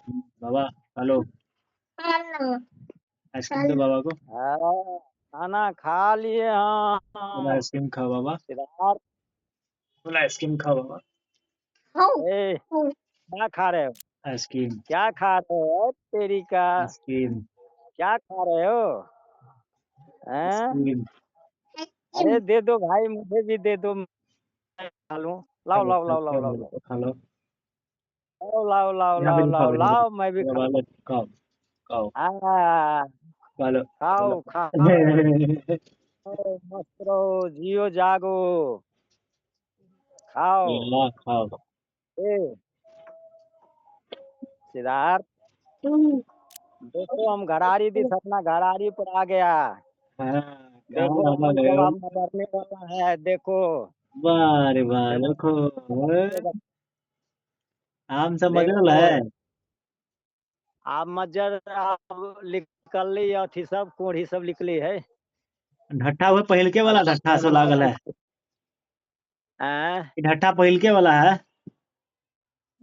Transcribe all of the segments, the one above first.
बाबा hello. Ice cream दो बाबा को। हाँ, खाना खा लिए। हाँ बोला हाँ, आइसक्रीम खाओ बाबा। सिद्धार्थ। बोला आइसक्रीम खाओ बाबा। ए, क्या खा रहे हो? आइसक्रीम। क्या खा रहे हो तेरी का? आइसक्रीम। क्या खा रहे हो? हैं? आइसक्रीम। अरे दे दो भाई, मुझे भी दे दो, मैं खा लूं। लाओ चलो लाओ खा लाओ लो लाओ लाओ लाओ खा लो। लाओ लाओ लाओ यहाँ पे लाओ भी खाओ लाओ इधर भी लाओ, मैं भी खाओ खा। बाबा खाओ खाओ हाँ, खा लो खाओ खाओ। मस्त रहो, जियो जागो, खाओ। ला खाओ। ए सिद्धार्थ, देखो हम घरारी दिस अपना घरारी पर आ गया। हाँ देखो कहाँ आ आम गए सब हो? अब मरने वाला है, देखो। वाह रे वाह देखो देखो। आम सब मजे देखो, है। आप मज्जर अब निकली, अथी सब कोढ़ी सब निकली है। ढट्ठा हुआ पहिलके अब वाला ढट्ठा सो कोढ़ी लागल सब है। हैं? ई ढट्ठा पहिलके वाला है।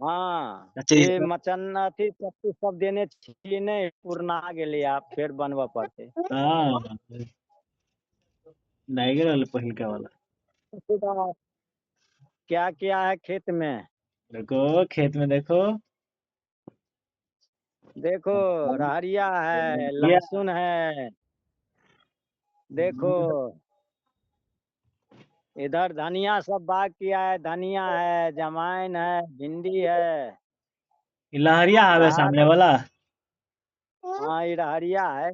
हाँ, अच्छा ये मचन अथी पत्ती सब देने छिए नहीं, पुरना गेली, आप फिर बनवा पड़ते। हाँ नहीं गिरल पहिलके वाला। सीधा क्या क्या है खेत में? देखो खेत में देखो। देखो, रहरिया है, ये लहसुन है। देखो, इधर धनिया सब बाग किया है, धनिया है, जमाइन है, भिंडी है। लहरिया हवे सिद्धार्थ, सामने वाला। हाँ ये रहरिया है,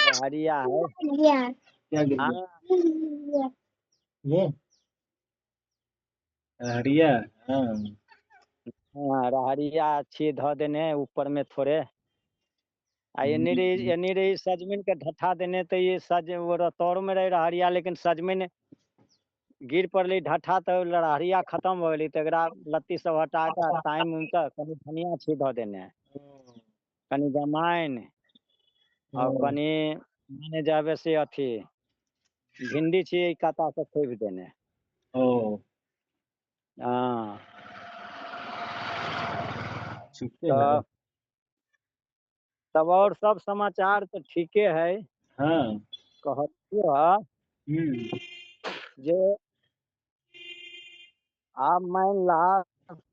रहरिया है। क्या गिर गया? हाँ ये लहरिया। हाँ हाँ, रहरिया अच्छी धो देने ऊपर में थोड़े। आ एनी रही सजमिन के ढठा देने, तो ये सज वो तौर में रही रहरिया, लेकिन सजमिन गिर पड़ली ढठा तो रहरिया खत्म हो गई, तो एकरा लत्ती सब हटा के ताइम उम के कनी धनिया छी धो देने, कनी जमाइन, और कनी माने जावे से अथी भिंडी छी काता से खोब देने। ओ हाँ, ठीके है। तो तब और सब समाचार तो ठीके है। हाँ कहतियो है हम्म जे आप मान ला,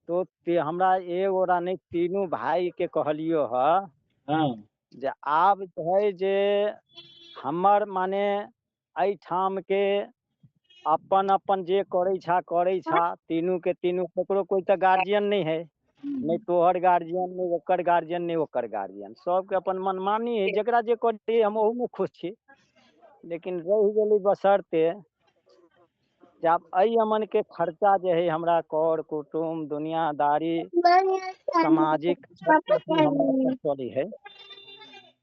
तो हमरा एगो नहीं, तीनों भाई के कहलियो है हाँ जे आब है जे हमर माने एठाम के अपन अपन जे करे छा, तीनू के तीनू, ककरो कोई तो गार्जियन नहीं है, नहीं तोहर गार्जियन, नहीं ओकर गार्जियन, नहीं ओकर गार्जियन, सबके अपन मनमानी है, जकरा जे करे हम ओहू में खुश छी। लेकिन रह गेली बसरते जब अई अमन के खर्चा जे है, हमरा कर कुटुम दुनियादारी सामाजिक सब कुछ में हमरा पर चली है।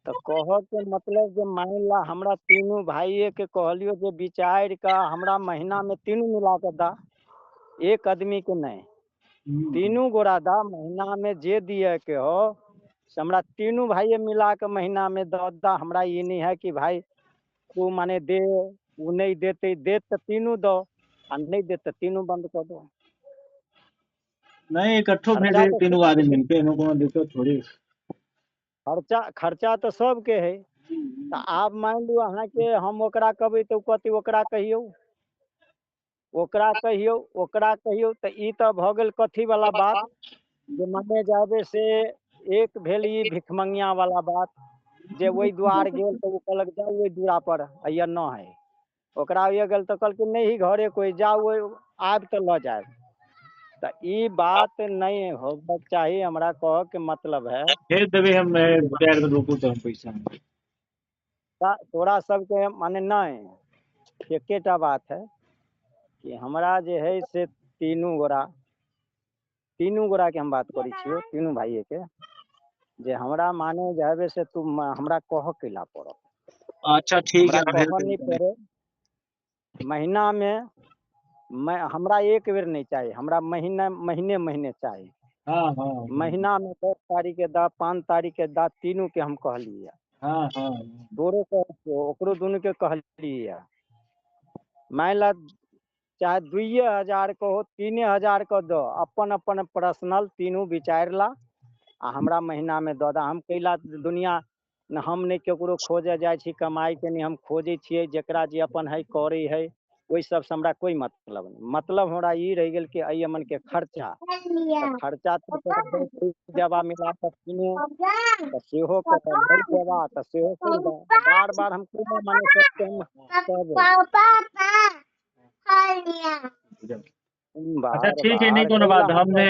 तो कह के मतलब जे मान ला हमरा तीनों भाइये के कहलियो जे विचार का हमरा महीना में तीनों मिला के दा, एक आदमी के नहीं, तीनों गोरा दा, महीना में जे दिए के हो से हमरा तीनों भाइये मिला के महीना में दा। हमरा ये नहीं है कि भाई तू माने दे, वो नहीं देते, दे तो तीनों दो, और नहीं दे तो तीनों बंद कर दो। नहीं इकट्ठो खर्चा भेजे तो तीनों आदमी मिलके इनको कोनो दिक्कत थोड़ी। खर्चा तो सबके है। तो आप मान लियो अहाँ के हम ओकरा कहबै तो कथी ओकरा कहियो, ओकरा कहियो, ओकरा कहियो, तो ई तो भ गेल कथी वाला बात, जे माने जाबे से एक भेल ई भिखमंगिया वाला बात, जे वही द्वार गेल तो वो कहलक जाओ वही दूरा पर अय्यर न है, ओकरा ये गेल तो कहलक नहीं घरे कोई जाओ, आब तो ल जाए। तो ई बात नहीं होबक चाहिए, हमरा कह के मतलब है भेज देवे हम पैर में रोकू तो हम पैसा। तोरा सबके माने नहीं, एकेटा बात है कि हमरा जे है से तीनू गोरा के हम बात करी छियो, तीनू भाइये के, जे हमरा माने जाबे से तू हमरा कह के ला पड़ो, अच्छा ठीक हमरा है भेज कह नहीं देंगे। पड़े। महीना में मैं हमरा एक बेर नहीं चाहिए, हमरा महीने महीने चाहिए। हाँ हाँ महीना में 10 तारीख के दा, 5 तारीख के दा, तीनों के हम कहलिए, हाँ हाँ तोरो के ओकरो दुनू के कहलिए। मान ला चाहे 2,000 के हो 3,000 के दो, अपन अपन पर्सनल तीनू विचार ला आ हमरा महीना में दऽ दा। हम कैला दुनिया हम नहीं केकरो खोजे जाइ छी कमाई के, नहीं हम खोजे छियै जेकरा जे अपन है करे है, ओहि सब से हमरा कोई मतलब नहीं। मतलब हमरा ई रह गेल कि अई अमन के खर्चा, तो खर्चा तो जबा मिला कर तीनू तो सेहो के तो भर देबा, तो सेहो कर दा। बार बार हम कोना माने सकते हम कहबे अच्छा बार ठीक है, नहीं बार कोनो कैला बात। हम कहबे।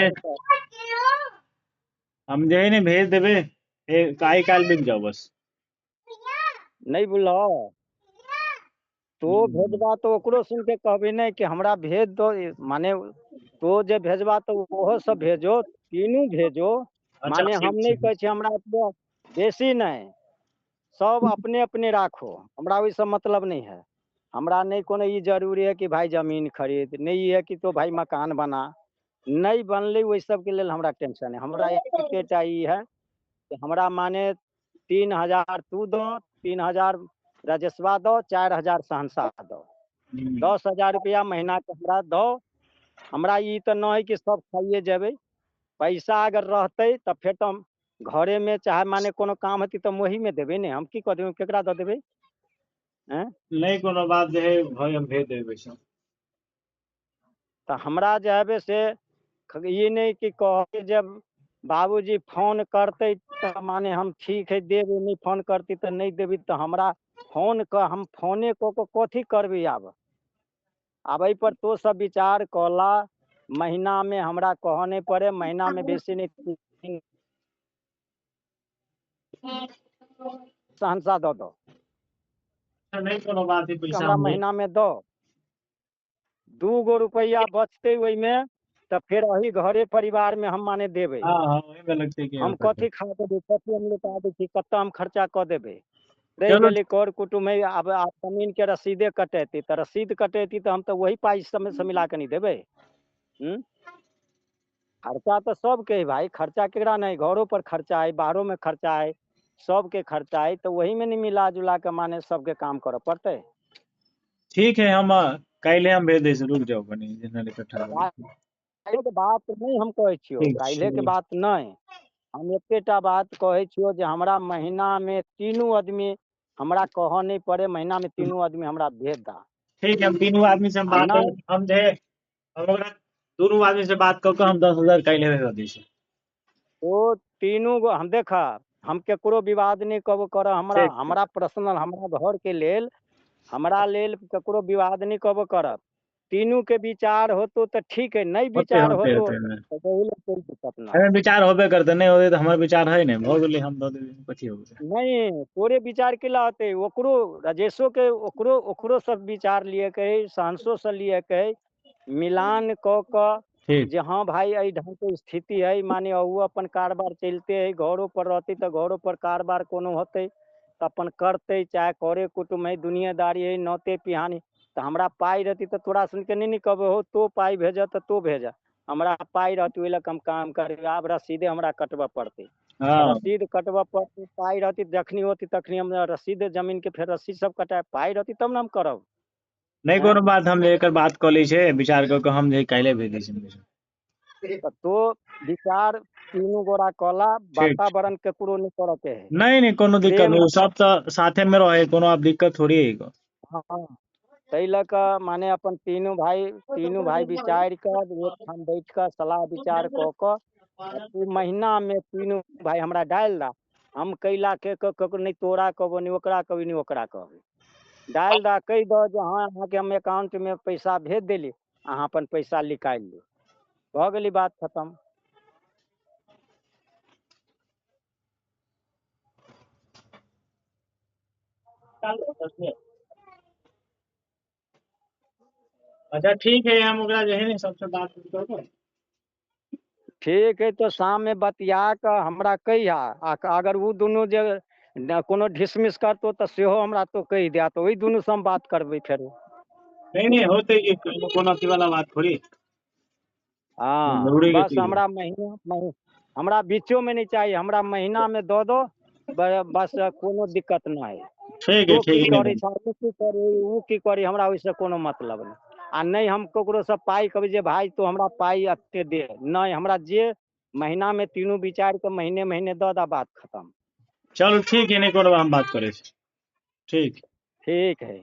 हम जे है ने भेज देबे, काई काल बिक जाओ बस। नहीं बुझलो तो भेजबा तो ओकरो सुन के कहबे नहीं कि हमरा भेज दो, माने तो जे भेजबा तो ओहो सब भेजो, तीनू भेजो। अच्छा माने हम ठीक नहीं छै। कहे छी हमरा एतबे बेसी नहीं, सब अपने अपने राखो, हमरा वही सब मतलब नहीं है। हमरा नहीं कोनो ये जरूरी है कि भाई जमीन खरीद, नहीं है कि तो भाई मकान बना, नहीं बनले वही सब के लेल हमरा टेंशन है। हमरा एकेटा ई है कि हमरा माने 3,000 तू दो, 3,000 राजेशवा दो, 4,000 सहनसा दो, 10,000 रुपया महीना के हमरा दो। हमरा ई तो न है कि सब खाइए जेबे, पैसा अगर रहते तो फिर तो हम घरे में चाहे माने कोनो काम हती तो वही में देबे ने, हम की कर देबे, केकरा दे देबे हैं? नहीं कोनो बात जे है भाई हम भेज देबे सब। तो हमरा जे है से ये नहीं कि कहे जब बाबूजी फोन करते तो माने हम ठीक है देबे, नहीं फोन करती तो नहीं देबी। तो हमरा फोन क हम फोने को कथी करबी? अब एहि पर तो सब विचार कला। महीना में हमरा कह नहीं पड़े, महीना में बेसी नहीं सहनसा दो दो, नहीं कोनो बात है, पैसा हमरा हम महीना में दो 2 गो रुपया बचते ओहि में, तो फिर वही घरे परिवार में हम माने देबे। हाँ हाँ वही में लगते कि हम कथी खा देबे, कथी हम लुटा दे छी, कत हम खर्चा क देबे। रह चलो गेली कर कुटुम है, अब जमीन के रसीदे कटेती तो रसीद कटेती तो हम तो वही पाई से मिला के नहीं देबे। खर्चा तो सबके है भाई, खर्चा केकरा नहीं, घरों पर खर्चा है, बाहरों में खर्चा है, सबके खर्चा है, तो वही में नहीं मिला जुला के माने सबके काम करे पड़ते। ठीक है, हम काल्हि हम भेज दे से, रुक जाओ कनी जेना इकट्ठा हो। काल्हि के बात नहीं हम कहे छियो, ठीक काल्हि के छै। बात नहीं, हम एकेटा बात कहे छियो जे हमरा महीना में तीनू आदमी हमरा कह नहीं पड़े, महीना में तीनू आदमी हमरा भेज दा। ठीक है, हम तीनों आदमी से हम आ बात नहीं हम जे हम ओकरा दोनों आदमी से बात कऽ के हम 10,000 काल्हि भेज दै छी। तो तीनू गो हम देखा, हम केकरो विवाद नहीं कब कर, हमरा ठीक हमरा पर्सनल हमरा घर के लेल, हमरा लेल केकरो विवाद नहीं कब करब। तीनू के विचार होतो तो ठीक है, नहीं होते विचार होते होतो होते तो कोई दिक्कत ना अरे है। विचार होबे करते, नहीं होते तो हमारे विचार है नहीं, भऽ गेलै हम दऽ देबै, कथी हो गेलै। नहीं तोरे विचार के ला होते, ओकरो राजेशो के ओकरो सब विचार लिए कहे, सहंसो से लिए कहे, मिलान क ठीक जे हाँ भाई एहि ढंग के स्थिति है, माने वो अपन कारोबार चलते है, घरों पर रहते तो घरों पर कारोबार कोनो होते तो अपन करते, चाहे करे कुटुम है, दुनियादारी है, नौते पिहानी। तो हमरा पाई रहती तो तोरा सुन के नहीं कहबे हो तो पाई भेजा तो भेजा, हमरा पाई रहती ओहि लग हम काम करे, आब रसीदे हमरा कटबे पड़ते। हाँ रसीद कटबे पड़ती, पाई रहती जखनी होती तखनी हम रसीद जमीन के फिर रसीद सब कटाए, पाई रहती तब ना हम करब। नहीं कोनो बात, हम एकर बात कऽ लै छै, विचार कऽ के हम जे काल्हि भेज दै छी। तो विचार तीनू गोरा कला, ठीक वातावरण केकरो नहीं करे के है, नहीं कोनो दिक्कत प्रेम नहीं, सब तो साथे में रहे, कोनो अब दिक्कत थोड़ी है। हाँ तै लक माने अपन तीनू भाई विचार कर एक ठाम बैठ कर सलाह विचार क तू महीना में तीनू भाई हमरा डाल दा। हम कैला के ककरो नहीं तोरा कहबो, नहीं ओकरा कहबी, नहीं ओकरा कहबी, डाल दा, कह दो जे हाँ अहाँ के हम अकाउंट में पैसा भेज देली, अहाँ अपन पैसा निकाल ली, भ गेली बात खत्म। अच्छा ठीक है, हम ओकरा जे है ने सबसे बात करके ठीक है, तो शाम में बतिया के हमरा कहिया, अगर वो दोनों जे कोनो ढिसमिस करतो तो सेहो हमरा तो कह दिया, तो वही दोनों से हम बात करबे फिर। नहीं होते कि कोनो अथी वाला बात थोड़ी। हाँ दौड़े के बस चीज है। हमरा हमरा बीचो में नहीं चाहिए, हमरा महीना में दो दो, बस कोनो दिक्कत ना है। तो की ठीक है करे, ऊ की करे, हमरा ओइसे कोनो मतलब नहीं। आ नहीं हम ककरो से पाई कहबै जे भाई तो हमरा पाई एते दे, नहीं हमरा जे महीना में तीनू विचार के महीने महीने दऽ दा, बात खत्म। चलू ठीक है, नहीं कोनो हम बात करे छी। ठीक। ठीक है।